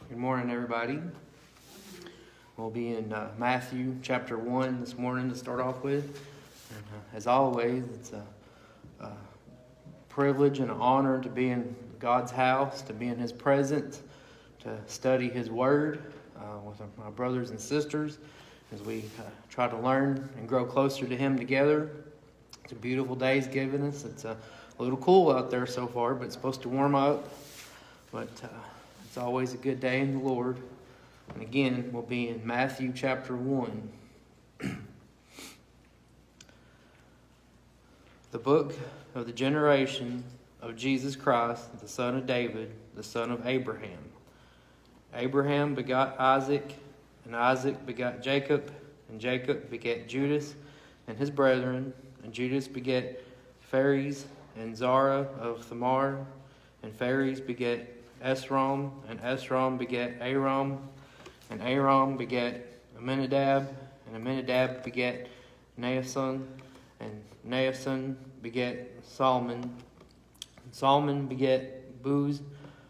Good morning, everybody. We'll be in Matthew chapter 1 this morning to start off with. And, as always, it's a privilege and an honor to be in God's house, to be in His presence, to study His Word with my brothers and sisters as we try to learn and grow closer to Him together. It's a beautiful day He's given us. It's a little cool out there so far, but it's supposed to warm up. But it's always a good day in the Lord. And again, we'll be in Matthew chapter 1. The book of the generation of Jesus Christ, the son of David, the son of Abraham. Abraham begot Isaac, and Isaac begot Jacob, and Jacob begat Judas and his brethren, and Judas begat Phares and Zara of Thamar, and Phares begat Esrom, and Esrom begat Aram, and Aram begat Amminadab, and Amminadab begat Naasson, and Naasson begat Salmon, and Salmon begat Booz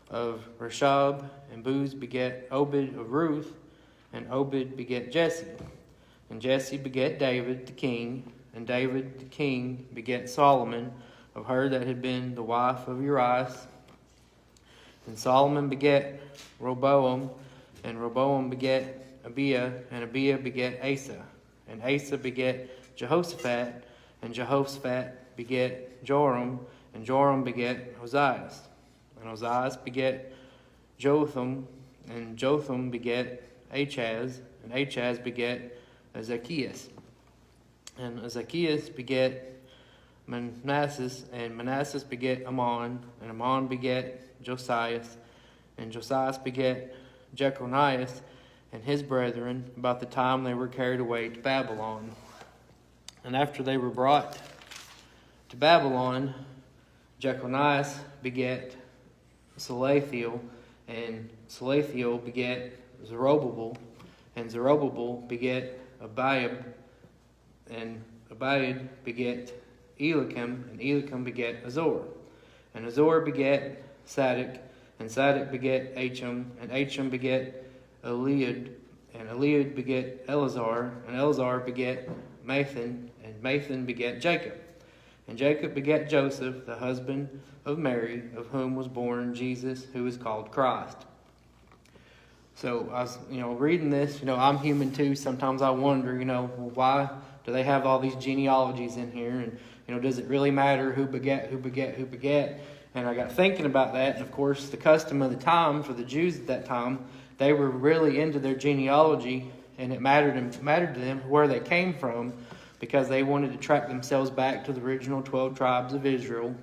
of Rashab, and Booz begat Obed of Ruth, and Obed begat Jesse, and Jesse begat David the king, and David the king begat Solomon of her that had been the wife of Uriah. And Solomon begat Rehoboam, and Rehoboam begat Abiah, and Abiah begat Asa, and Asa begat Jehoshaphat, and Jehoshaphat begat Joram, and Joram begat Ozias, and Ozias begat Jotham, and Jotham begat Achaz, and Achaz begat Zacchaeus, and Zacchaeus begat Manasseh, and Manasseh begat Ammon, and Ammon begat Josias, and Josias begat Jeconias and his brethren about the time they were carried away to Babylon. And after they were brought to Babylon, Jeconias begat Salathiel, and Salathiel begat Zerubbabel, and Zerubbabel begat Abiab, and Abiad begat Eliakim, and Eliakim begat Azor, and Azor begat Sadoc, and Sadoc begat Achim, and Achim begat Eliud, and Eliud begat Eleazar, and Eleazar begat Mathan, and Mathan begat Jacob, and Jacob begat Joseph, the husband of Mary, of whom was born Jesus, who is called Christ. So I was, reading this. I'm human too. Sometimes I wonder, why do they have all these genealogies in here, and does it really matter who begat? And I got thinking about that, and of course, the custom of the time for the Jews at that time, they were really into their genealogy, and it mattered to them where they came from, because they wanted to track themselves back to the original 12 tribes of Israel,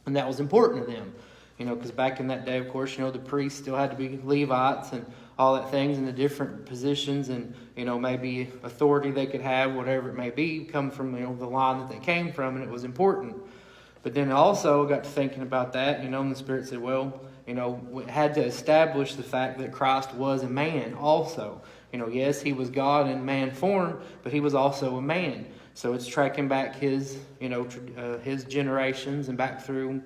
and that was important to them. Because back in that day, of course, the priests still had to be Levites and all that things, and the different positions and, maybe authority they could have, whatever it may be, come from, the line that they came from, and it was important. But then also got to thinking about that, and the Spirit said, well, we had to establish the fact that Christ was a man also. Yes, He was God in man form, but He was also a man. So it's tracking back His, His generations and back through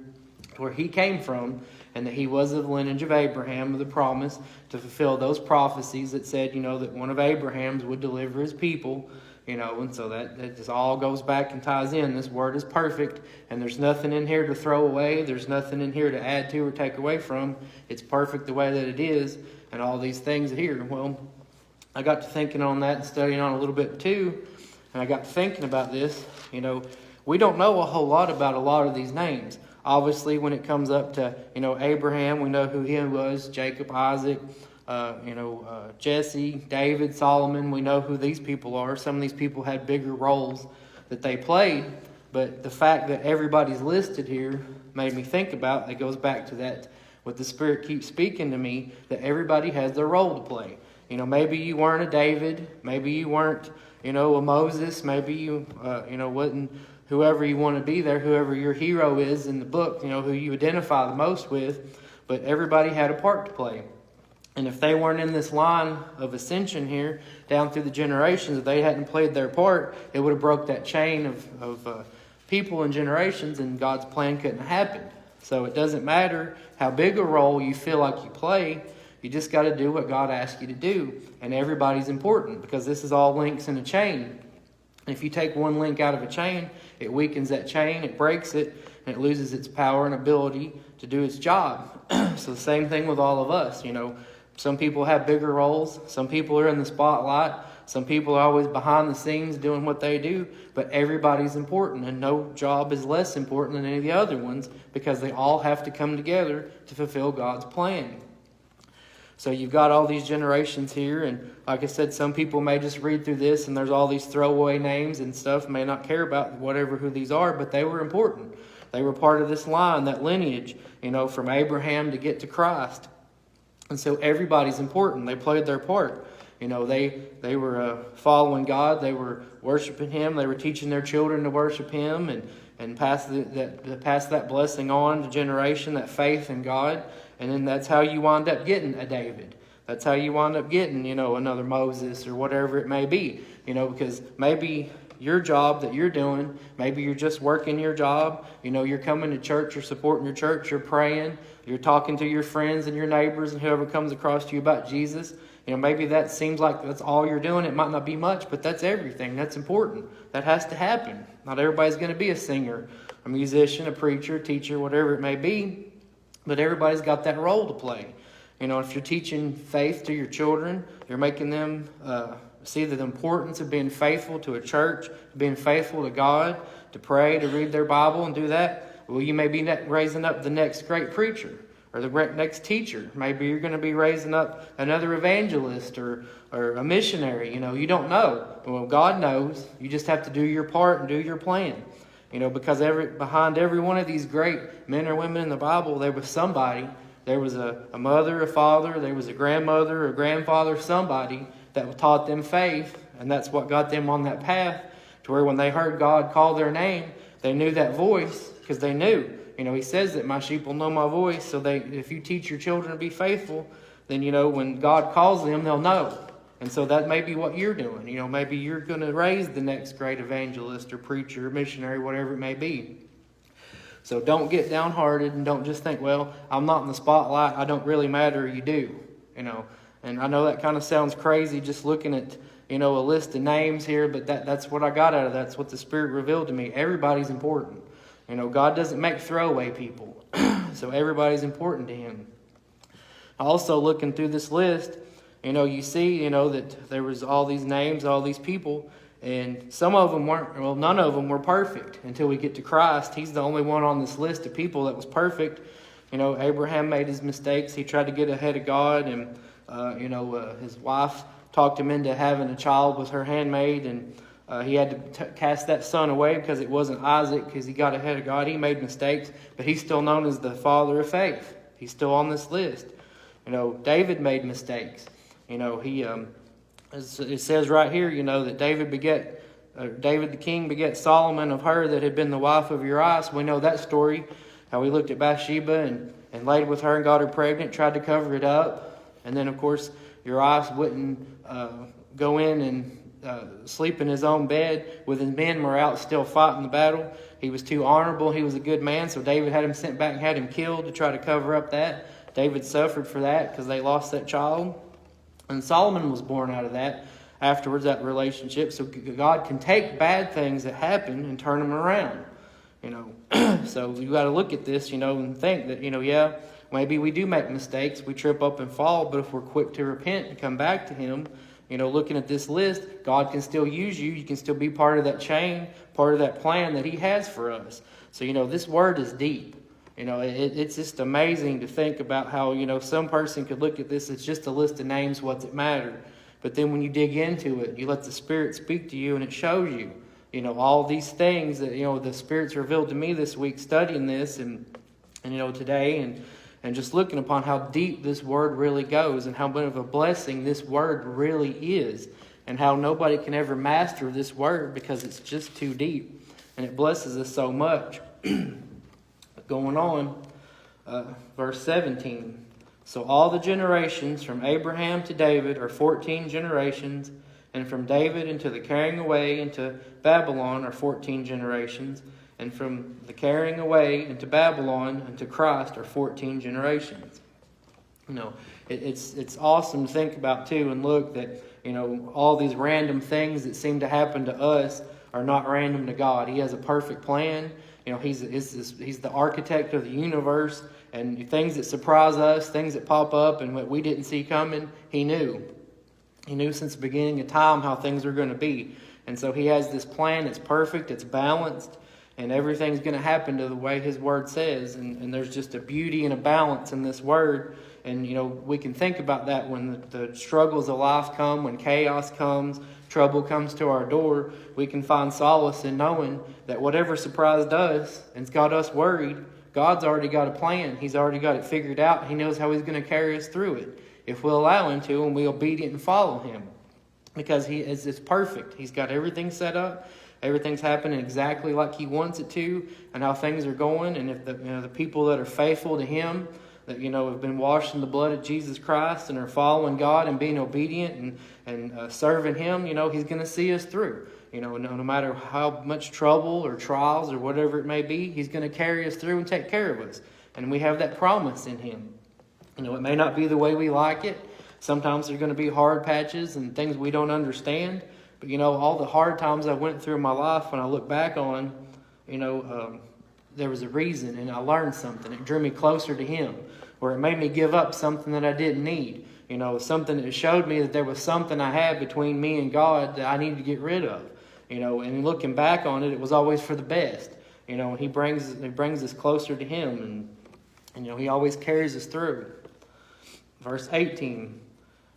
where He came from, and that He was of the lineage of Abraham, of the promise to fulfill those prophecies that said, that one of Abraham's would deliver his people. And so that just all goes back and ties in. This word is perfect, and there's nothing in here to throw away. There's nothing in here to add to or take away from. It's perfect the way that it is, and all these things here. Well, I got to thinking on that and studying on a little bit too, and I got to thinking about this. We don't know a whole lot about a lot of these names. Obviously, when it comes up to, Abraham, we know who he was, Jacob, Isaac, Jesse, David, Solomon. We know who these people are. Some of these people had bigger roles that they played, but the fact that everybody's listed here made me think about, it goes back to that, what the Spirit keeps speaking to me, that everybody has their role to play. Maybe you weren't a David, maybe you weren't, a Moses, maybe you, wasn't whoever you want to be there, whoever your hero is in the book, who you identify the most with, but everybody had a part to play. And if they weren't in this line of ascension here, down through the generations, if they hadn't played their part, it would have broke that chain of people and generations, and God's plan couldn't have happened. So it doesn't matter how big a role you feel like you play. You just got to do what God asks you to do. And everybody's important because this is all links in a chain. If you take one link out of a chain, it weakens that chain, it breaks it, and it loses its power and ability to do its job. So the same thing with all of us. Some people have bigger roles. Some people are in the spotlight. Some people are always behind the scenes doing what they do. But everybody's important, and no job is less important than any of the other ones because they all have to come together to fulfill God's plan. So you've got all these generations here, and like I said, some people may just read through this and there's all these throwaway names and stuff, may not care about who these are, but they were important. They were part of this line, that lineage, from Abraham to get to Christ. And so everybody's important. They played their part. They were following God. They were worshiping Him. They were teaching their children to worship Him and pass that blessing on to generation, that faith in God. And then that's how you wind up getting a David. That's how you wind up getting, another Moses or whatever it may be. Because maybe your job that you're doing, maybe you're just working your job. You're coming to church, you're supporting your church, you're praying, you're talking to your friends and your neighbors and whoever comes across to you about Jesus. Maybe that seems like that's all you're doing. It might not be much, but that's everything. That's important. That has to happen. Not everybody's going to be a singer, a musician, a preacher, a teacher, whatever it may be. But everybody's got that role to play. If you're teaching faith to your children, you're making them see the importance of being faithful to a church, being faithful to God, to pray, to read their Bible and do that. Well, you may be raising up the next great preacher or the next teacher. Maybe you're going to be raising up another evangelist or a missionary. You don't know. Well, God knows. You just have to do your part and do your plan. Because behind every one of these great men or women in the Bible, there was somebody. There was a mother, a father, there was a grandmother, a grandfather, somebody that taught them faith. And that's what got them on that path to where when they heard God call their name, they knew that voice because they knew. He says that my sheep will know my voice. So if you teach your children to be faithful, then, when God calls them, they'll know. And so that may be what you're doing. Maybe you're going to raise the next great evangelist or preacher or missionary, whatever it may be. So don't get downhearted and don't just think, well, I'm not in the spotlight. I don't really matter. You do, And I know that kind of sounds crazy just looking at, a list of names here, but that's what I got out of that. That's what the Spirit revealed to me. Everybody's important. God doesn't make throwaway people. So everybody's important to Him. Also looking through this list, you see, that there was all these names, all these people, and some of them weren't, well, none of them were perfect until we get to Christ. He's the only one on this list of people that was perfect. Abraham made his mistakes. He tried to get ahead of God, and, his wife talked him into having a child with her handmaid, and he had to cast that son away because it wasn't Isaac because he got ahead of God. He made mistakes, but he's still known as the father of faith. He's still on this list. David made mistakes. It says right here, that David the king beget Solomon of her that had been the wife of Uriah. We know that story, how he looked at Bathsheba and laid with her and got her pregnant, tried to cover it up. And then, of course, Uriah wouldn't go in and sleep in his own bed with his men were out still fighting the battle. He was too honorable. He was a good man, so David had him sent back and had him killed to try to cover up that. David suffered for that because they lost that child. And Solomon was born out of that afterwards, that relationship. So God can take bad things that happen and turn them around. So you got to look at this, and think that, maybe we do make mistakes. We trip up and fall. But if we're quick to repent and come back to Him, looking at this list, God can still use you. You can still be part of that chain, part of that plan that He has for us. So, this word is deep. It's just amazing to think about how, some person could look at this as just a list of names, what's it matter? But then when you dig into it, you let the Spirit speak to you and it shows you, all these things that, the Spirit's revealed to me this week studying this and today and just looking upon how deep this word really goes and how much of a blessing this word really is and how nobody can ever master this word because it's just too deep and it blesses us so much. Going on, verse 17. So all the generations from Abraham to David are 14 generations, and from David into the carrying away into Babylon are 14 generations, and from the carrying away into Babylon into Christ are 14 generations. You know, it's awesome to think about too, and look that, you know, all these random things that seem to happen to us are not random to God. He has a perfect plan. You know, he's the architect of the universe, and things that surprise us, things that pop up and what we didn't see coming, he knew. He knew since the beginning of time how things were going to be. And so he has this plan. It's perfect. It's balanced. And everything's going to happen to the way his word says. And there's just a beauty and a balance in this word. And, you know, we can think about that when the struggles of life come, when chaos comes, trouble comes to our door. We can find solace in knowing that whatever surprised us and's got us worried, God's already got a plan. He's already got it figured out. He knows how he's going to carry us through it if we'll allow him to and we're obedient and follow him. Because it's perfect. He's got everything set up. Everything's happening exactly like he wants it to, and how things are going. And if the people that are faithful to him, that, you know, have been washed in the blood of Jesus Christ and are following God and being obedient and serving him, you know, he's going to see us through. You know, no matter how much trouble or trials or whatever it may be, he's going to carry us through and take care of us. And we have that promise in him. You know, it may not be the way we like it. Sometimes there's going to be hard patches and things we don't understand. But, you know, all the hard times I went through in my life, when I look back on, you know, there was a reason, and I learned something. It drew me closer to him, or it made me give up something that I didn't need. You know, something that showed me that there was something I had between me and God that I needed to get rid of. You know, and looking back on it, it was always for the best. You know, and he brings us closer to him, and you know, he always carries us through. Verse 18.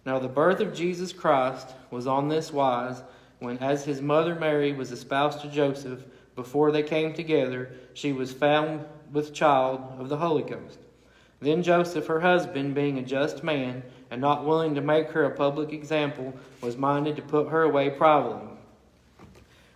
Now the birth of Jesus Christ was on this wise, when as his mother Mary was espoused to Joseph, before they came together, she was found with child of the Holy Ghost. Then Joseph, her husband, being a just man, and not willing to make her a public example, was minded to put her away privately.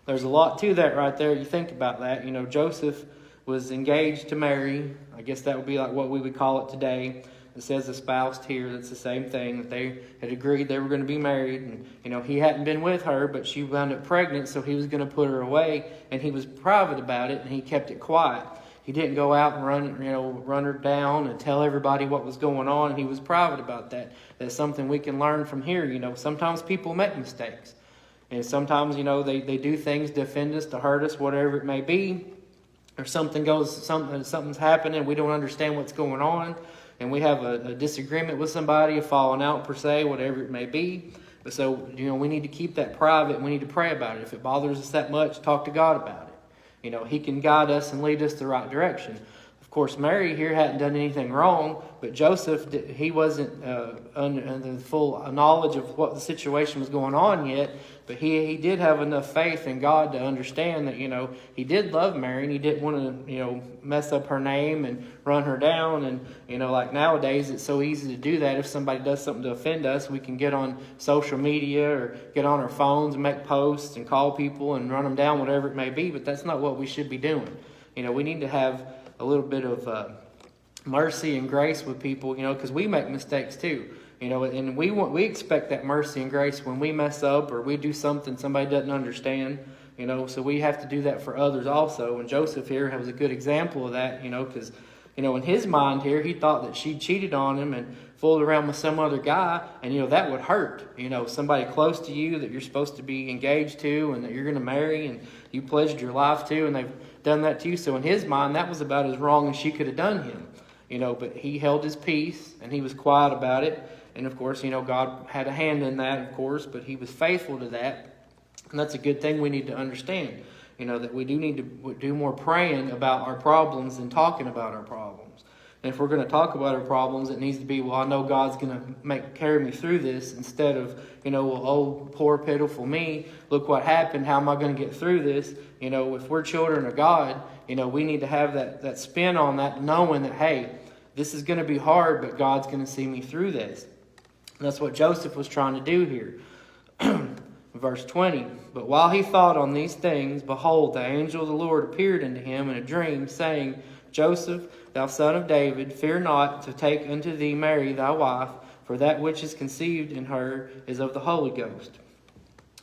There's a lot to that right there. You think about that. You know, Joseph was engaged to Mary. I guess that would be like what we would call it today. It says espoused here. That's the same thing, that they had agreed they were going to be married. And, you know, he hadn't been with her, but she wound up pregnant, so he was going to put her away. And he was private about it, and he kept it quiet. He didn't go out and run her down and tell everybody what was going on. He was private about that. That's something we can learn from here. You know, sometimes people make mistakes. And sometimes, you know, they do things to offend us, to hurt us, whatever it may be. Or something's happening, we don't understand what's going on. And we have a disagreement with somebody, a falling out per se, whatever it may be. But so, you know, we need to keep that private, and we need to pray about it. If it bothers us that much, talk to God about it. You know, he can guide us and lead us the right direction. Of course, Mary here hadn't done anything wrong, but Joseph, he wasn't under the full knowledge of what the situation was going on yet. But he did have enough faith in God to understand that, you know, he did love Mary, and he didn't want to, you know, mess up her name and run her down. And, you know, like nowadays, it's so easy to do that. If somebody does something to offend us, we can get on social media or get on our phones and make posts and call people and run them down, whatever it may be. But that's not what we should be doing. You know, we need to have a little bit of mercy and grace with people, you know, because we make mistakes too. You know, and we expect that mercy and grace when we mess up or we do something somebody doesn't understand, you know, so we have to do that for others also. And Joseph here was a good example of that, you know, because, you know, in his mind here, he thought that she cheated on him and fooled around with some other guy, and, you know, that would hurt. You know, somebody close to you that you're supposed to be engaged to and that you're going to marry and you pledged your life to, and they've done that to you. So in his mind, that was about as wrong as she could have done him, you know, but he held his peace and he was quiet about it. And, of course, you know, God had a hand in that, of course, but he was faithful to that. And that's a good thing we need to understand, you know, that we do need to do more praying about our problems than talking about our problems. And if we're going to talk about our problems, it needs to be, well, I know God's going to carry me through this, instead of, you know, well, oh, poor, pitiful me, look what happened, how am I going to get through this? You know, if we're children of God, you know, we need to have that spin on that, knowing that, hey, this is going to be hard, but God's going to see me through this. And that's what Joseph was trying to do here. Verse 20, but while he thought on these things, behold, the angel of the Lord appeared unto him in a dream, saying, Joseph, thou son of David, fear not to take unto thee Mary thy wife, for that which is conceived in her is of the Holy Ghost.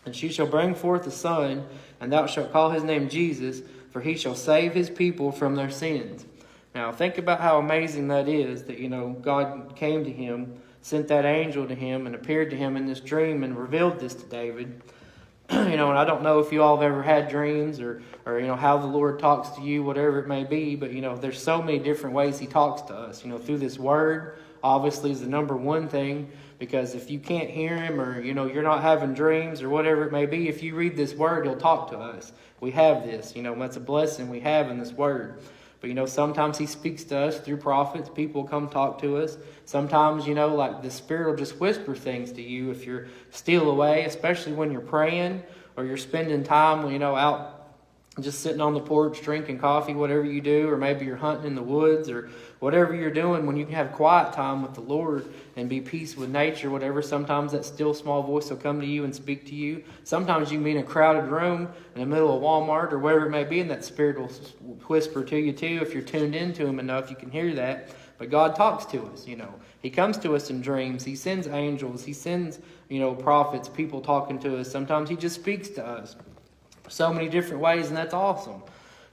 And she shall bring forth a son, and thou shalt call his name Jesus, for he shall save his people from their sins. Now, think about how amazing that is that, God came to him, sent that angel to him, and appeared to him in this dream and revealed this to David. And I don't know if you all have ever had dreams or how the Lord talks to you, whatever it may be, but, there's so many different ways he talks to us. Through this word, obviously, is the number one thing, because if you can't hear him or, you're not having dreams or whatever it may be, if you read this word, he'll talk to us. We have this, that's a blessing we have in this word. But, sometimes he speaks to us through prophets. People come talk to us. Sometimes, like the Spirit will just whisper things to you if you're still away, especially when you're praying or you're spending time, out just sitting on the porch drinking coffee, whatever you do, or maybe you're hunting in the woods or whatever you're doing. When you can have quiet time with the Lord and be peace with nature, whatever, sometimes that still small voice will come to you and speak to you. Sometimes you can be in a crowded room in the middle of Walmart or wherever it may be, and that Spirit will whisper to you too. If you're tuned into him enough, you can hear that. But God talks to us, He comes to us in dreams. He sends angels. He sends, prophets, people talking to us. Sometimes he just speaks to us so many different ways, and that's awesome.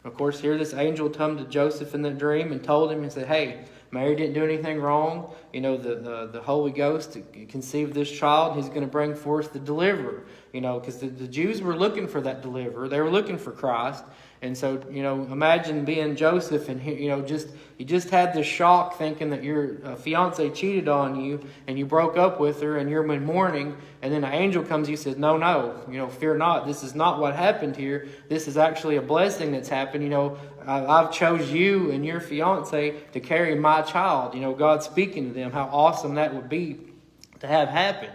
Of course, here this angel come to Joseph in that dream and told him and said, hey, Mary didn't do anything wrong. The Holy Ghost conceived this child. He's going to bring forth the deliverer. Because the Jews were looking for that deliverer. They were looking for Christ. And so, imagine being Joseph and, you just had this shock thinking that your fiance cheated on you and you broke up with her and you're in mourning. And then an angel comes to you and says, no, fear not. This is not what happened here. This is actually a blessing that's happened. I've chose you and your fiance to carry my child. God's speaking to them. How awesome that would be to have happen.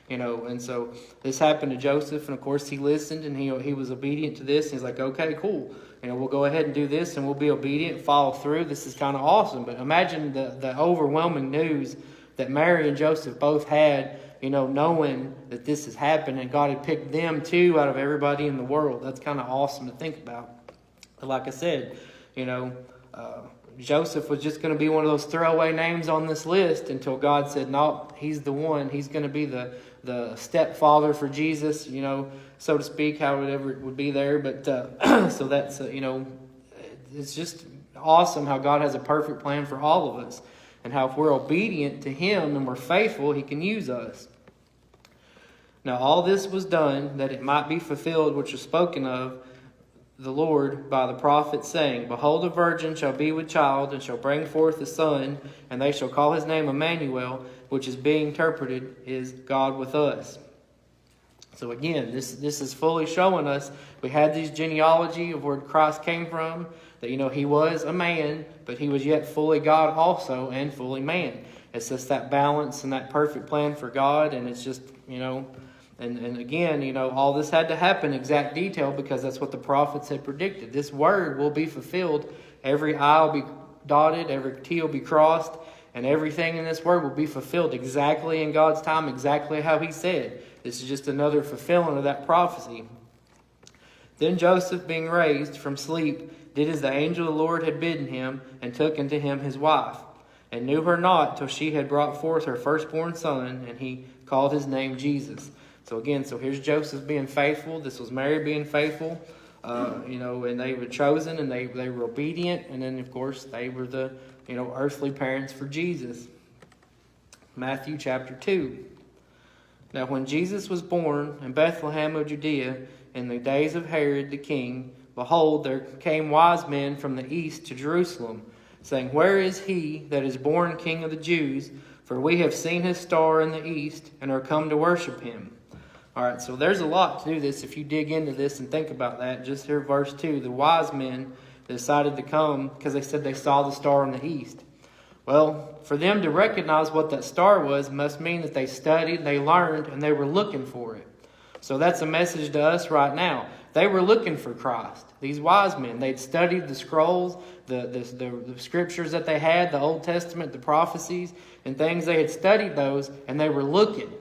And so this happened to Joseph, and of course he listened and he was obedient to this. He's like, okay, cool. We'll go ahead and do this and we'll be obedient, follow through. This is kind of awesome. But imagine the overwhelming news that Mary and Joseph both had, knowing that this has happened and God had picked them too out of everybody in the world. That's kind of awesome to think about. But like I said, Joseph was just going to be one of those throwaway names on this list until God said, no, he's the one. He's going to be the stepfather for Jesus, so to speak, however it would be there. But so that's, it's just awesome how God has a perfect plan for all of us and how if we're obedient to him and we're faithful, he can use us. Now, all this was done that it might be fulfilled, which was spoken of the Lord by the prophet, saying, behold, a virgin shall be with child and shall bring forth a son, and they shall call his name Emmanuel, which is being interpreted is God with us. So again, this is fully showing us we had these genealogy of where Christ came from, that he was a man, but he was yet fully God also and fully man. It's just that balance and that perfect plan for God, and it's just, And again, all this had to happen in exact detail because that's what the prophets had predicted. This word will be fulfilled. Every I will be dotted, every T will be crossed, and everything in this word will be fulfilled exactly in God's time, exactly how he said. This is just another fulfillment of that prophecy. Then Joseph, being raised from sleep, did as the angel of the Lord had bidden him, and took unto him his wife, and knew her not till she had brought forth her firstborn son, and he called his name Jesus. So again, here's Joseph being faithful. This was Mary being faithful, and they were chosen and they were obedient. And then, of course, they were the, earthly parents for Jesus. Matthew chapter 2. Now, when Jesus was born in Bethlehem of Judea in the days of Herod the king, behold, there came wise men from the east to Jerusalem, saying, where is he that is born King of the Jews? For we have seen his star in the east and are come to worship him. All right, so there's a lot to do this if you dig into this and think about that. Just here, verse 2, the wise men decided to come because they said they saw the star in the east. Well, for them to recognize what that star was must mean that they studied, they learned, and they were looking for it. So that's a message to us right now. They were looking for Christ. These wise men, they'd studied the scrolls, the scriptures that they had, the Old Testament, the prophecies, and things. They had studied those, and they were looking.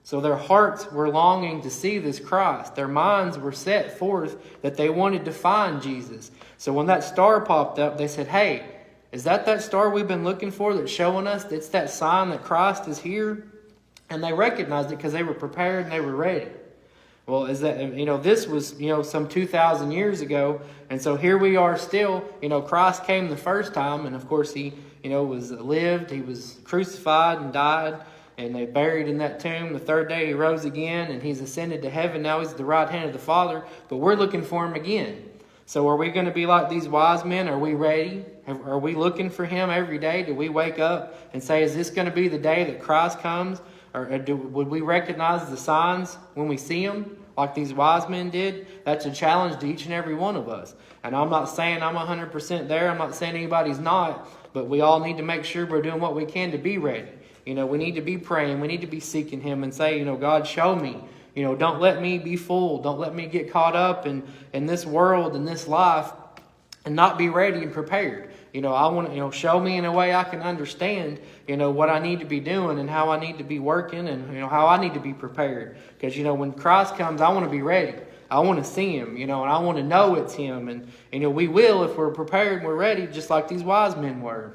So their hearts were longing to see this Christ. Their minds were set forth that they wanted to find Jesus. So when that star popped up, they said, hey, is that star we've been looking for that's showing us it's that sign that Christ is here? And they recognized it because they were prepared and they were ready. Well, is that, this was, some 2,000 years ago. And so here we are still, Christ came the first time. And of course he, was lived, he was crucified and died. And they buried in that tomb. The third day he rose again and he's ascended to heaven. Now he's at the right hand of the Father. But we're looking for him again. So are we going to be like these wise men? Are we ready? Are we looking for him every day? Do we wake up and say, is this going to be the day that Christ comes? Or would we recognize the signs when we see them like these wise men did? That's a challenge to each and every one of us. And I'm not saying I'm 100% there. I'm not saying anybody's not. But we all need to make sure we're doing what we can to be ready. We need to be praying. We need to be seeking him and say, God, show me. Don't let me be fooled. Don't let me get caught up in this world, in this life, and not be ready and prepared. I want to, show me in a way I can understand, what I need to be doing and how I need to be working and, how I need to be prepared. Because, when Christ comes, I want to be ready. I want to see him, and I want to know it's him. And, we will if we're prepared and we're ready, just like these wise men were.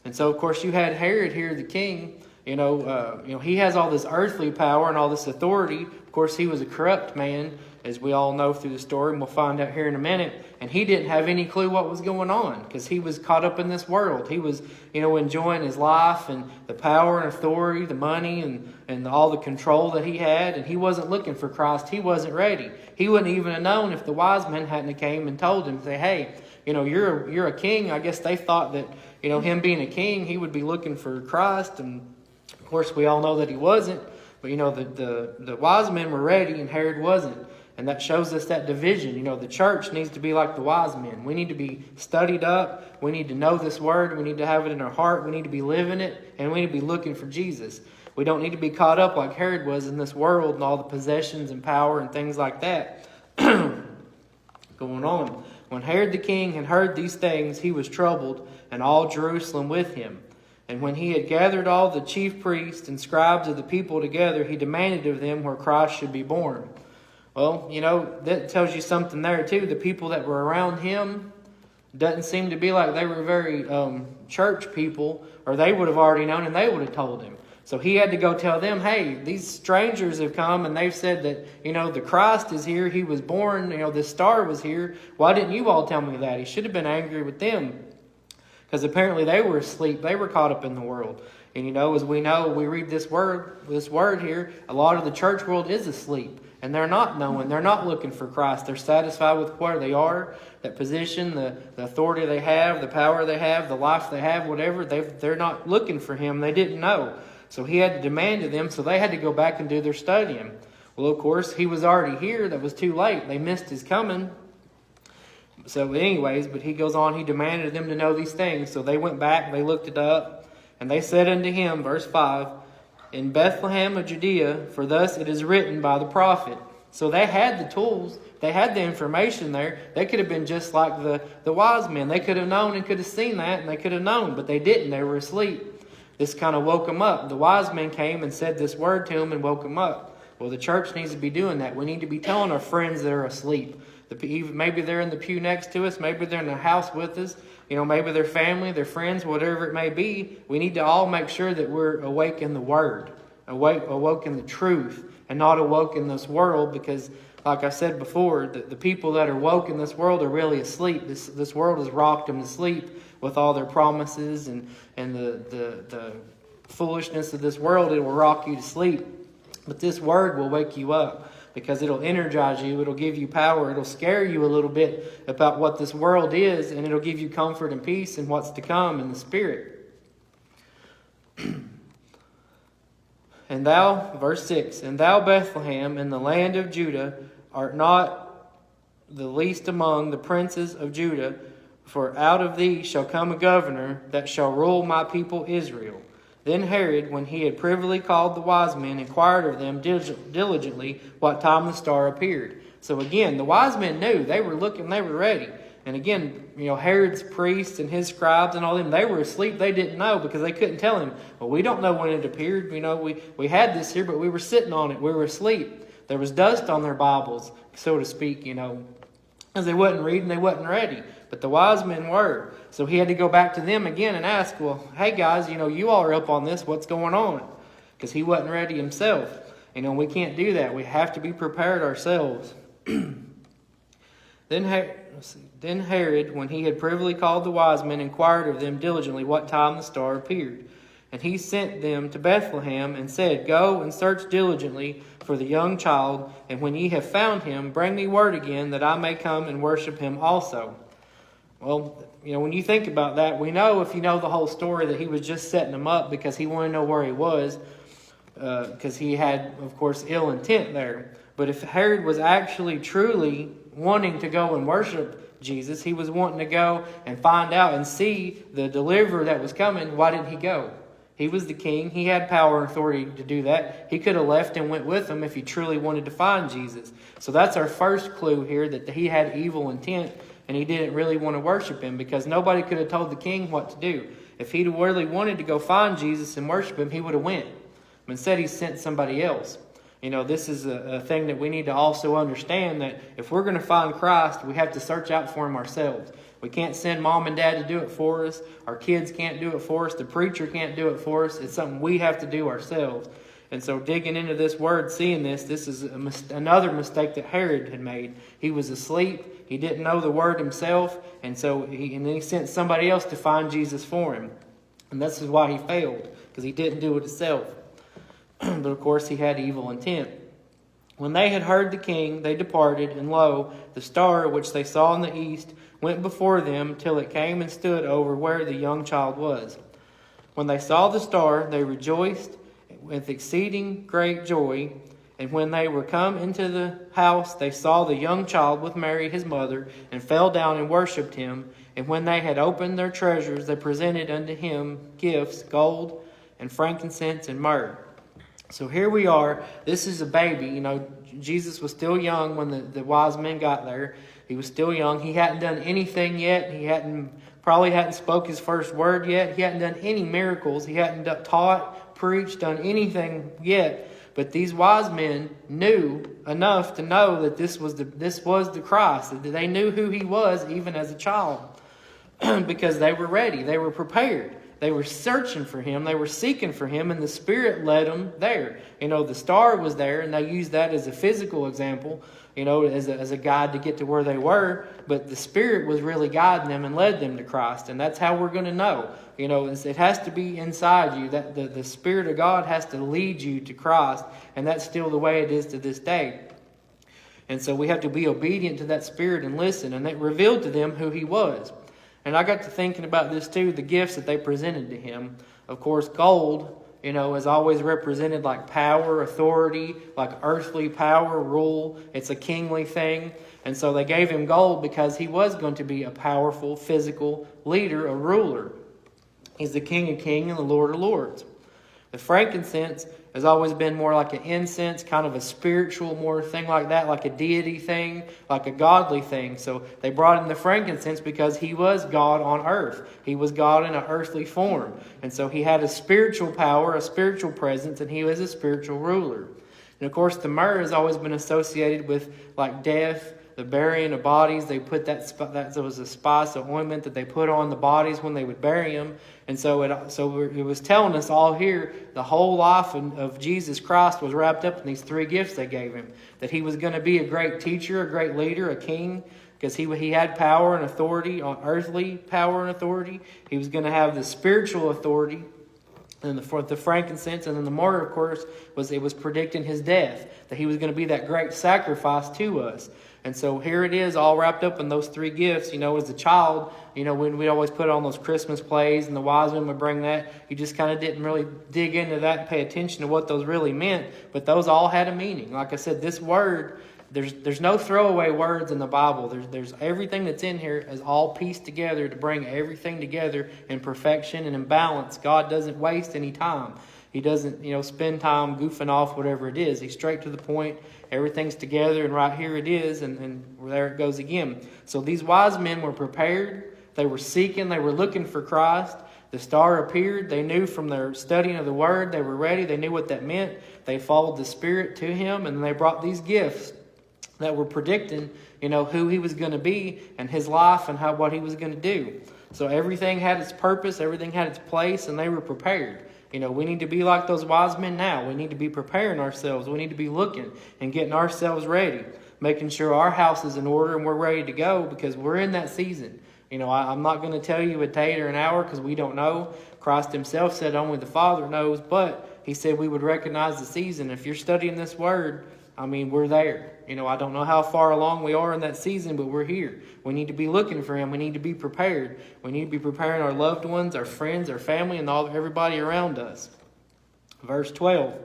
And so, of course, you had Herod here, the king. He has all this earthly power and all this authority. Of course, he was a corrupt man, as we all know through the story, and we'll find out here in a minute. And he didn't have any clue what was going on because he was caught up in this world. He was, enjoying his life and the power and authority, the money and all the control that he had. And he wasn't looking for Christ. He wasn't ready. He wouldn't even have known if the wise men hadn't came and told him, say, hey, you're a king. I guess they thought that, him being a king, he would be looking for Christ. And of course, we all know that he wasn't. But, the wise men were ready and Herod wasn't. And that shows us that division. The church needs to be like the wise men. We need to be studied up. We need to know this word. We need to have it in our heart. We need to be living it. And we need to be looking for Jesus. We don't need to be caught up like Herod was in this world and all the possessions and power and things like that going on. When Herod the king had heard these things, he was troubled, and all Jerusalem with him. And when he had gathered all the chief priests and scribes of the people together, he demanded of them where Christ should be born. Well, that tells you something there too. The people that were around him doesn't seem to be like they were very church people, or they would have already known and they would have told him. So he had to go tell them, hey, these strangers have come and they've said that, the Christ is here. He was born, this star was here. Why didn't you all tell me that? He should have been angry with them because apparently they were asleep. They were caught up in the world. And, as we know, we read this word here, a lot of the church world is asleep. And they're not knowing. They're not looking for Christ. They're satisfied with where they are, that position, the authority they have, the power they have, the life they have, whatever. They're not looking for him. They didn't know. So he had to demand of them, so they had to go back and do their studying. Well, of course, he was already here. That was too late. They missed his coming. So anyways, but he goes on, he demanded them to know these things. So they went back, they looked it up, and they said unto him, verse 5, in Bethlehem of Judea, for thus it is written by the prophet. So they had the tools. They had the information there. They could have been just like the wise men. They could have known and could have seen that, and they could have known, but they didn't. They were asleep. This kind of woke them up. The wise men came and said this word to them and woke them up. Well, the church needs to be doing that. We need to be telling our friends that are asleep. Maybe they're in the pew next to us. Maybe they're in the house with us. Maybe their family, their friends, whatever it may be. We need to all make sure that we're awake in the Word, awoke in the truth, and not awoke in this world. Because, like I said before, the people that are woke in this world are really asleep. This world has rocked them to sleep with all their promises and the foolishness of this world. It will rock you to sleep. But this Word will wake you up. Because it'll energize you, it'll give you power, it'll scare you a little bit about what this world is, and it'll give you comfort and peace in what's to come in the Spirit. And thou, verse 6, and thou, Bethlehem, in the land of Judah, art not the least among the princes of Judah, for out of thee shall come a governor that shall rule my people Israel. Then Herod, when he had privily called the wise men, inquired of them diligently what time the star appeared. So again, the wise men knew. They were looking, they were ready. And again, Herod's priests and his scribes and all them, they were asleep. They didn't know because they couldn't tell him. Well, we don't know when it appeared. We had this here, but we were sitting on it. We were asleep. There was dust on their Bibles, so to speak, because they wasn't reading, they wasn't ready. But the wise men were. So he had to go back to them again and ask, well, hey guys, you all are up on this. What's going on? Because he wasn't ready himself. We can't do that. We have to be prepared ourselves. Then Herod, when he had privily called the wise men, inquired of them diligently what time the star appeared. And he sent them to Bethlehem, and said, Go and search diligently for the young child, and when ye have found him, bring me word again, that I may come and worship him also. Well, when you think about that, we know, if you know the whole story, that he was just setting them up because he wanted to know where he was, because he had, of course, ill intent there. But if Herod was actually truly wanting to go and worship Jesus, he was wanting to go and find out and see the deliverer that was coming, why didn't he go? He was the king. He had power and authority to do that. He could have left and went with them if he truly wanted to find Jesus. So that's our first clue here, that he had evil intent and he didn't really want to worship him, because nobody could have told the king what to do. If he really wanted to go find Jesus and worship him, he would have went. But instead, he sent somebody else. This is a thing that we need to also understand, that if we're going to find Christ, we have to search out for him ourselves. We can't send mom and dad to do it for us. Our kids can't do it for us. The preacher can't do it for us. It's something we have to do ourselves. And so digging into this word, seeing this is another mistake that Herod had made. He was asleep. He didn't know the word himself. And so then he sent somebody else to find Jesus for him. And this is why he failed, because he didn't do it himself. But of course he had evil intent. When they had heard the king, they departed, and lo, the star which they saw in the east went before them till it came and stood over where the young child was. When they saw the star, they rejoiced with exceeding great joy. And when they were come into the house, they saw the young child with Mary his mother, and fell down and worshipped him. And when they had opened their treasures, they presented unto him gifts, gold and frankincense and myrrh. So here we are. This is a baby. Jesus was still young when the wise men got there. He was still young. He hadn't done anything yet. He probably hadn't spoke his first word yet. He hadn't done any miracles. He hadn't taught, preached, done anything yet. But these wise men knew enough to know that this was the Christ. That they knew who he was even as a child, because they were ready. They were prepared. They were searching for him. They were seeking for him, and the Spirit led them there. The star was there, and they used that as a physical example, as a guide to get to where they were. But the Spirit was really guiding them and led them to Christ, and that's how we're going to know. It has to be inside you. That the Spirit of God has to lead you to Christ, and that's still the way it is to this day. And so we have to be obedient to that Spirit and listen, and it revealed to them who he was. And I got to thinking about this too, the gifts that they presented to him. Of course, gold, is always represented like power, authority, like earthly power, rule. It's a kingly thing. And so they gave him gold because he was going to be a powerful, physical leader, a ruler. He's the King of Kings and the Lord of Lords. The frankincense has always been more like an incense, kind of a spiritual more thing like that, like a deity thing, like a godly thing. So they brought in the frankincense because he was God on earth. He was God in an earthly form. And so he had a spiritual power, a spiritual presence, and he was a spiritual ruler. And of course, the myrrh has always been associated with like death, the burying of bodies. They put that was a spice, an ointment that they put on the bodies when they would bury them. And so it was telling us all here, the whole life of Jesus Christ was wrapped up in these three gifts they gave him. That he was going to be a great teacher, a great leader, a king, because he had power and authority, on earthly power and authority. He was going to have the spiritual authority, and the frankincense, and then the myrrh, of course, was predicting his death, that he was going to be that great sacrifice to us. And so here it is, all wrapped up in those three gifts. As a child, when we always put on those Christmas plays and the wise men would bring that, you just kind of didn't really dig into that and pay attention to what those really meant. But those all had a meaning. Like I said, this word, there's no throwaway words in the Bible. There's everything that's in here is all pieced together to bring everything together in perfection and in balance. God doesn't waste any time. He doesn't, spend time goofing off whatever it is. He's straight to the point. Everything's together, and right here it is, and there it goes again. So these wise men were prepared. They were seeking. They were looking for Christ. The star appeared. They knew from their studying of the Word. They were ready. They knew what that meant. They followed the Spirit to him, and they brought these gifts that were predicting, who he was going to be and his life and what he was going to do. So everything had its purpose. Everything had its place, and they were prepared. We need to be like those wise men now. We need to be preparing ourselves. We need to be looking and getting ourselves ready, making sure our house is in order and we're ready to go because we're in that season. I'm not going to tell you a date or an hour because we don't know. Christ himself said only the Father knows, but he said we would recognize the season. If you're studying this word, we're there. I don't know how far along we are in that season, but we're here. We need to be looking for him. We need to be prepared. We need to be preparing our loved ones, our friends, our family, and everybody around us. Verse 12,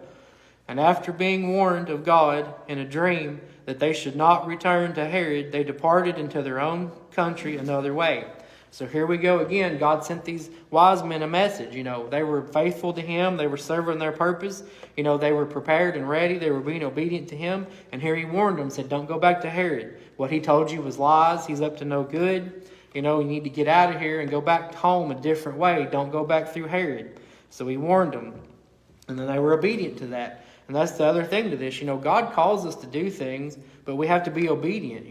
and after being warned of God in a dream that they should not return to Herod, they departed into their own country another way. So here we go again. God sent these wise men a message. They were faithful to him. They were serving their purpose. They were prepared and ready. They were being obedient to him. And here he warned them, said, don't go back to Herod. What he told you was lies. He's up to no good. You need to get out of here and go back home a different way. Don't go back through Herod. So he warned them. And then they were obedient to that. And that's the other thing to this. God calls us to do things, but we have to be obedient.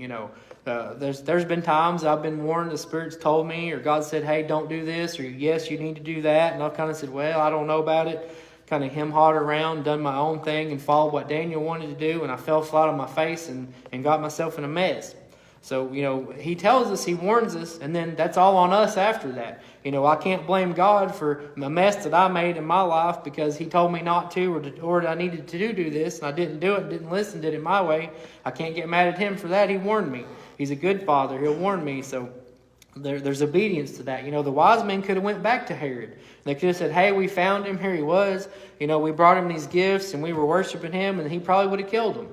There's been times I've been warned, the Spirit's told me, or God said, hey, don't do this, or yes, you need to do that. And I've kind of said, well, I don't know about it. Kind of hem-hawed around, done my own thing, and followed what Daniel wanted to do. And I fell flat on my face and got myself in a mess. So, he tells us, he warns us, and then that's all on us after that. I can't blame God for the mess that I made in my life because he told me not to or I needed to do this, and I didn't do it, didn't listen, did it my way. I can't get mad at him for that. He warned me. He's a good father. He'll warn me. So there's obedience to that. The wise men could have went back to Herod. They could have said, hey, we found him. Here he was. We brought him these gifts, and we were worshiping him, and he probably would have killed him.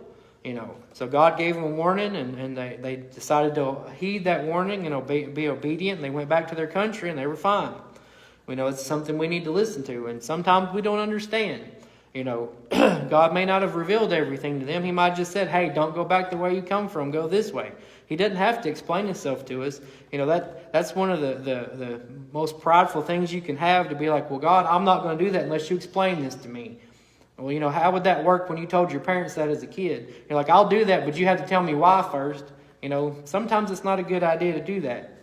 So God gave them a warning, and they decided to heed that warning and be obedient. And they went back to their country, and they were fine. It's something we need to listen to, and sometimes we don't understand. God may not have revealed everything to them. He might have just said, hey, don't go back the way you come from. Go this way. He doesn't have to explain himself to us. That's one of the most prideful things you can have, to be like, well, God, I'm not going to do that unless you explain this to me. Well, how would that work when you told your parents that as a kid? You're like, I'll do that, but you have to tell me why first. Sometimes it's not a good idea to do that.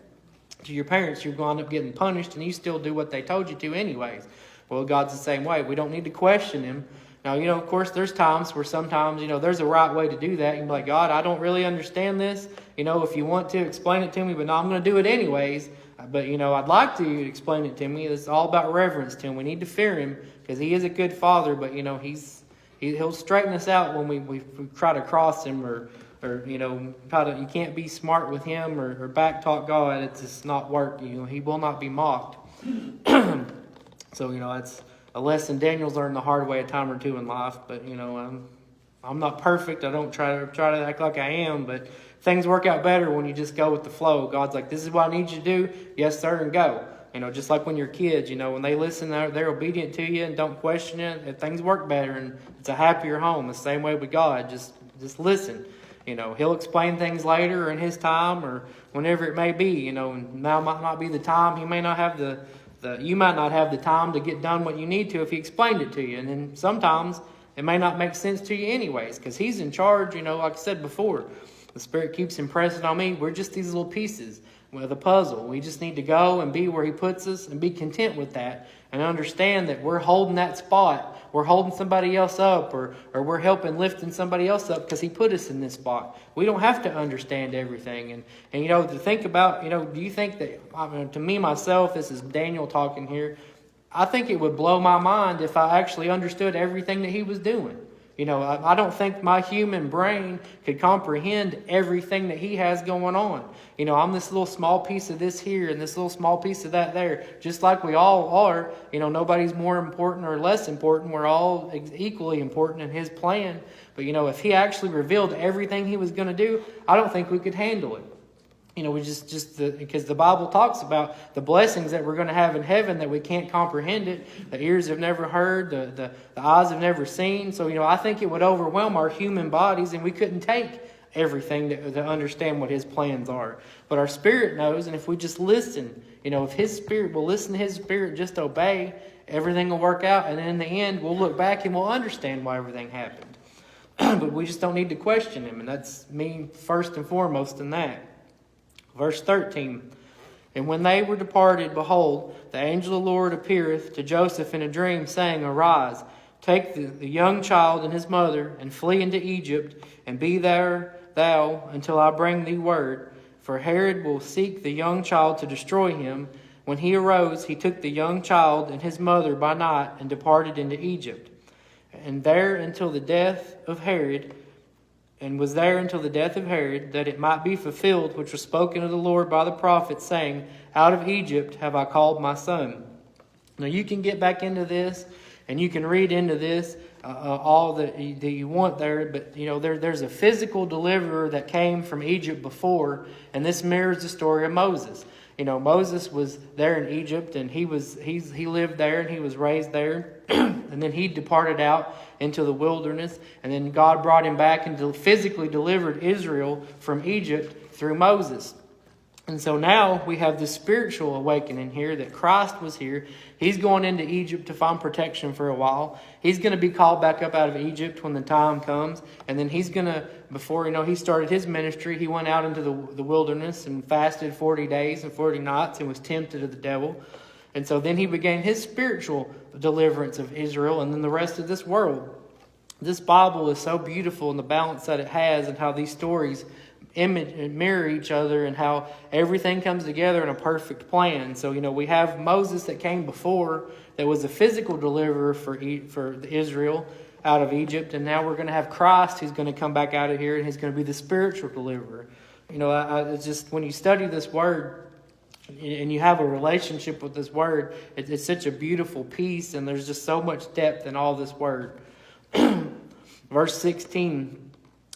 To your parents, you're going to end up getting punished, and you still do what they told you to anyways. Well, God's the same way. We don't need to question him. Now, of course, there's times where sometimes, there's a right way to do that. You can be like, God, I don't really understand this. If you want to explain it to me, but no, I'm going to do it anyways. But, I'd like to explain it to me. It's all about reverence to him. We need to fear him because he is a good father. But, he'll straighten us out when we try to cross him or you can't be smart with him or back talk God. It's just not work. He will not be mocked. So, that's a lesson Daniel's learned the hard way a time or two in life. But, I'm not perfect. I don't try to act like I am, but things work out better when you just go with the flow. God's like, this is what I need you to do. Yes, sir, and go. Just like when you're kids, when they listen, they're obedient to you and don't question it. Things work better, and it's a happier home. The same way with God. Just listen. He'll explain things later or in his time or whenever it may be. And now might not be the time. He may not have you might not have the time to get done what you need to if he explained it to you. And then sometimes it may not make sense to you anyways because he's in charge, like I said before. The Spirit keeps impressing on me. We're just these little pieces with a puzzle. We just need to go and be where he puts us and be content with that and understand that we're holding that spot. We're holding somebody else up or we're helping lifting somebody else up because he put us in this spot. We don't have to understand everything. And to think about, do you think that, to me, myself, this is Daniel talking here, I think it would blow my mind if I actually understood everything that he was doing. I don't think my human brain could comprehend everything that he has going on. I'm this little small piece of this here and this little small piece of that there, just like we all are. Nobody's more important or less important. We're all equally important in his plan. But, if he actually revealed everything he was going to do, I don't think we could handle it. Because the Bible talks about the blessings that we're going to have in heaven that we can't comprehend it. The ears have never heard, the eyes have never seen. So, I think it would overwhelm our human bodies and we couldn't take everything to understand what his plans are. But our spirit knows, and if we just listen, if his spirit will listen to his spirit, just obey, everything will work out. And then in the end, we'll look back and we'll understand why everything happened. But we just don't need to question him. And that's me first and foremost in that. Verse 13, And when they were departed, behold, the angel of the Lord appeareth to Joseph in a dream, saying, Arise, take the young child and his mother, and flee into Egypt, and be there thou until I bring thee word. For Herod will seek the young child to destroy him. When he arose, he took the young child and his mother by night, and departed into Egypt. And there until the death of Herod, that it might be fulfilled, which was spoken of the Lord by the prophet, saying, Out of Egypt have I called my son. Now you can get back into this, and you can read into this all that you want there, but there's a physical deliverer that came from Egypt before, and this mirrors the story of Moses. Moses was there in Egypt, and he lived there, and he was raised there, and then he departed out into the wilderness, and then God brought him back and physically delivered Israel from Egypt through Moses. And so now we have this spiritual awakening here that Christ was here. He's going into Egypt to find protection for a while. He's going to be called back up out of Egypt when the time comes. And then he's going to, before he started his ministry, he went out into the wilderness and fasted 40 days and 40 nights and was tempted of the devil. And so then he began his spiritual deliverance of Israel and then the rest of this world. This Bible is so beautiful in the balance that it has, and how these stories mirror each other, and how everything comes together in a perfect plan. So we have Moses that came before, that was a physical deliverer for Israel out of Egypt, and now we're going to have Christ who's going to come back out of here, and he's going to be the spiritual deliverer. It's just when you study this word and you have a relationship with this word, it's such a beautiful piece, and there's just so much depth in all this word. Verse 16.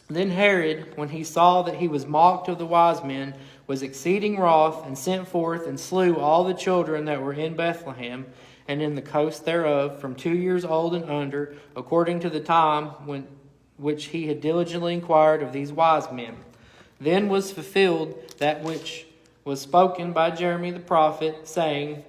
Then Herod, when he saw that he was mocked of the wise men, was exceeding wroth, and sent forth and slew all the children that were in Bethlehem and in the coast thereof, from 2 years old and under, according to the time which he had diligently inquired of these wise men. Then was fulfilled that which was spoken by Jeremy the prophet, saying,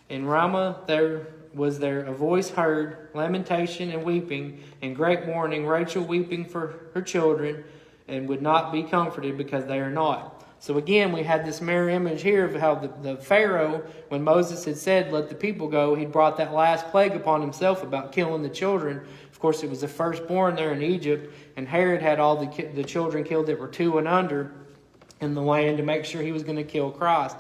In Ramah there was there a voice heard, lamentation and weeping, and great mourning, Rachel weeping for her children, and would not be comforted because they are not. So again, we had this mirror image here of how the Pharaoh, when Moses had said, let the people go, he'd brought that last plague upon himself about killing the children. Of course, it was the firstborn there in Egypt, and Herod had all the children killed that were 2 and under in the land to make sure he was going to kill Christ.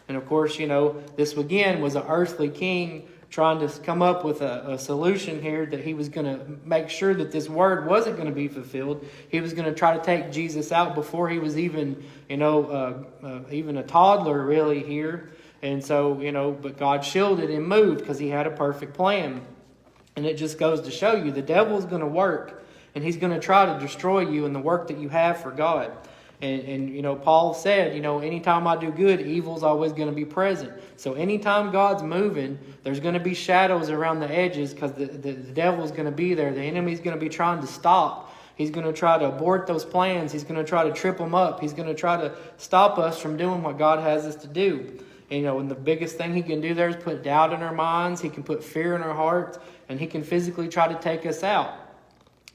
And of course, this again was an earthly king trying to come up with a solution here, that he was going to make sure that this word wasn't going to be fulfilled. He was going to try to take Jesus out before he was even, even a toddler really here. And so, but God shielded and moved because he had a perfect plan. And it just goes to show you the devil's going to work, and he's going to try to destroy you in the work that you have for God. And Paul said, anytime I do good, evil's always going to be present. So anytime God's moving, there's going to be shadows around the edges, because the devil's going to be there. The enemy's going to be trying to stop. He's going to try to abort those plans. He's going to try to trip them up. He's going to try to stop us from doing what God has us to do. And the biggest thing he can do there is put doubt in our minds. He can put fear in our hearts, and he can physically try to take us out.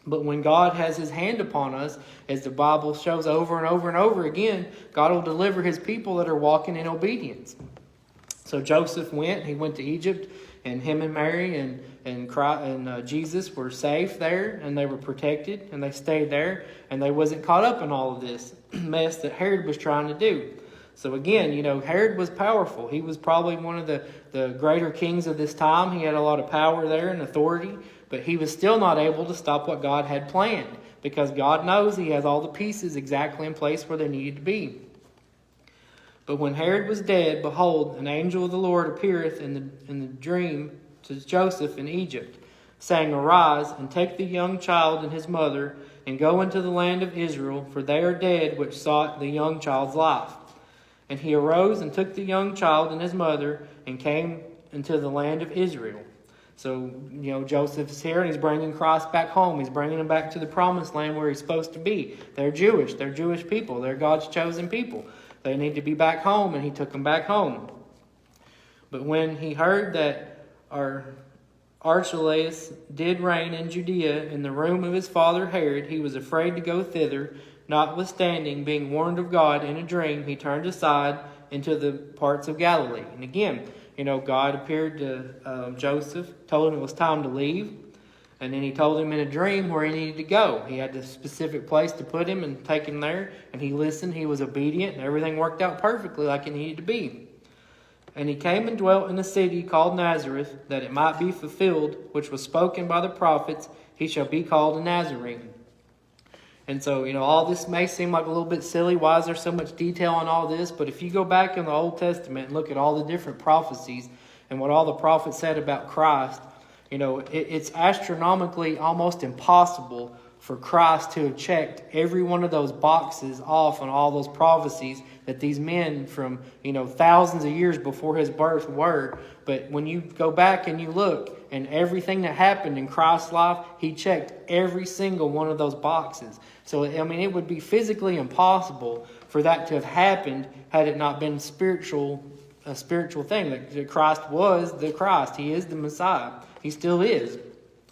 But when God has his hand upon us, as the Bible shows over and over and over again, God will deliver his people that are walking in obedience. So Joseph went to Egypt, and him and Mary and Jesus were safe there, and they were protected, and they stayed there, and they wasn't caught up in all of this mess that Herod was trying to do. So again, Herod was powerful. He was probably one of the greater kings of this time. He had a lot of power there and authority. But he was still not able to stop what God had planned, because God knows he has all the pieces exactly in place where they needed to be. But when Herod was dead, behold, an angel of the Lord appeareth in the dream to Joseph in Egypt, saying, Arise, and take the young child and his mother, and go into the land of Israel, for they are dead which sought the young child's life. And he arose and took the young child and his mother, and came into the land of Israel. So, Joseph is here, and he's bringing Christ back home. He's bringing him back to the promised land where he's supposed to be. They're Jewish. They're Jewish people. They're God's chosen people. They need to be back home, and he took them back home. But when he heard that Archelaus did reign in Judea in the room of his father Herod, he was afraid to go thither. Notwithstanding, being warned of God in a dream, he turned aside into the parts of Galilee. And again, God appeared to Joseph, told him it was time to leave. And then he told him in a dream where he needed to go. He had a specific place to put him and take him there. And he listened, he was obedient, and everything worked out perfectly like it needed to be. And he came and dwelt in a city called Nazareth, that it might be fulfilled, which was spoken by the prophets, he shall be called a Nazarene. And so, all this may seem like a little bit silly. Why is there so much detail on all this? But if you go back in the Old Testament and look at all the different prophecies and what all the prophets said about Christ, it's astronomically almost impossible for Christ to have checked every one of those boxes off on all those prophecies that these men from, thousands of years before his birth were. But when you go back and you look and everything that happened in Christ's life, he checked every single one of those boxes. So, it would be physically impossible for that to have happened had it not been a spiritual thing. That Christ was the Christ. He is the Messiah. He still is.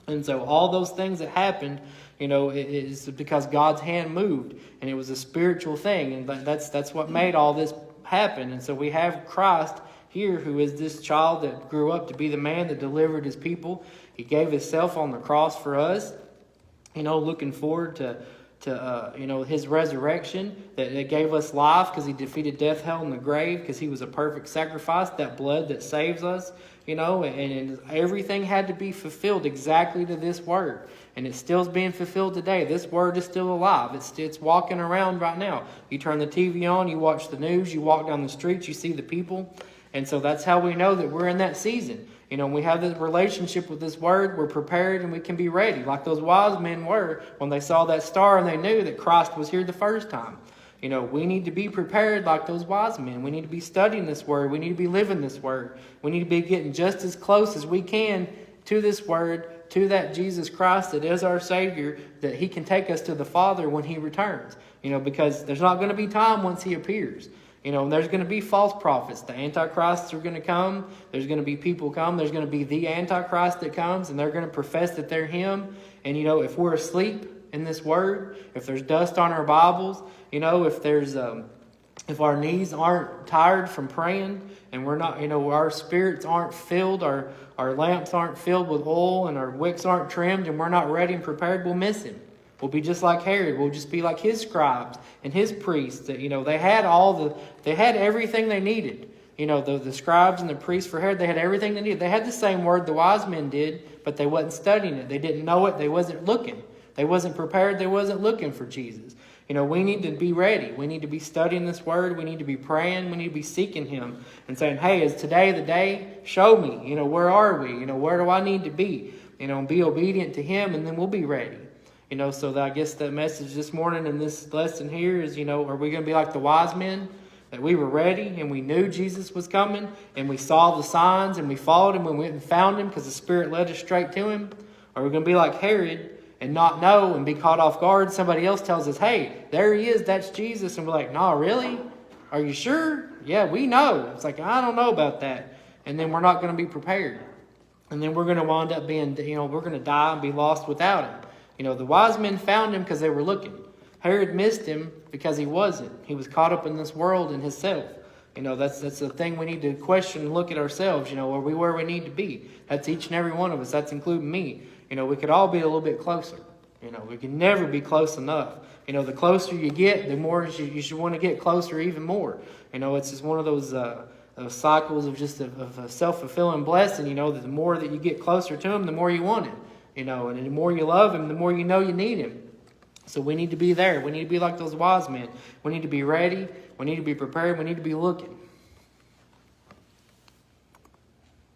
And so all those things that happened, it is because God's hand moved. And it was a spiritual thing. And that's what made all this happen. And so we have Christ here, who is this child that grew up to be the man that delivered his people. He gave himself on the cross for us. Looking forward to his resurrection, that gave us life because he defeated death, hell, and the grave, because he was a perfect sacrifice, that blood that saves us, and everything had to be fulfilled exactly to this word. And it still is being fulfilled today. This word is still alive. It's walking around right now. You turn the TV on, you watch the news, you walk down the streets, you see the people. And so that's how we know that we're in that season. We have this relationship with this word. We're prepared and we can be ready. Like those wise men were when they saw that star and they knew that Christ was here the first time. We need to be prepared like those wise men. We need to be studying this word. We need to be living this word. We need to be getting just as close as we can to this word, to that Jesus Christ that is our Savior, that he can take us to the Father when he returns. Because there's not going to be time once he appears. And there's going to be false prophets. The Antichrists are going to come. There's going to be people come. There's going to be the Antichrist that comes, and they're going to profess that they're him. And, if we're asleep in this word, if there's dust on our Bibles, if our knees aren't tired from praying, and we're not, our spirits aren't filled, our lamps aren't filled with oil, and our wicks aren't trimmed, and we're not ready and prepared, we'll miss him. We'll be just like Herod. We'll just be like his scribes and his priests. That they had everything they needed. The scribes and the priests for Herod, they had everything they needed. They had the same word the wise men did, but they wasn't studying it. They didn't know it. They wasn't looking. They wasn't prepared. They wasn't looking for Jesus. We need to be ready. We need to be studying this word. We need to be praying. We need to be seeking him and saying, hey, is today the day? Show me. Where are we? Where do I need to be? And be obedient to him, and then we'll be ready. So I guess the message this morning in this lesson here is, are we going to be like the wise men? That we were ready and we knew Jesus was coming and we saw the signs and we followed him and we went and found him because the Spirit led us straight to him? Or are we going to be like Herod and not know and be caught off guard? Somebody else tells us, hey, there he is, that's Jesus. And we're like, nah, really? Are you sure? Yeah, we know. It's like, I don't know about that. And then we're not going to be prepared. And then we're going to wind up being, we're going to die and be lost without him. The wise men found him because they were looking. Herod missed him because he wasn't. He was caught up in this world and himself. That's the thing we need to question and look at ourselves. Are we where we need to be? That's each and every one of us. That's including me. We could all be a little bit closer. We can never be close enough. The closer you get, the more you should want to get closer even more. It's just one of those cycles of a self-fulfilling blessing, that the more that you get closer to him, the more you want him. And the more you love him, the more you know you need him. So we need to be there. We need to be like those wise men. We need to be ready. We need to be prepared. We need to be looking.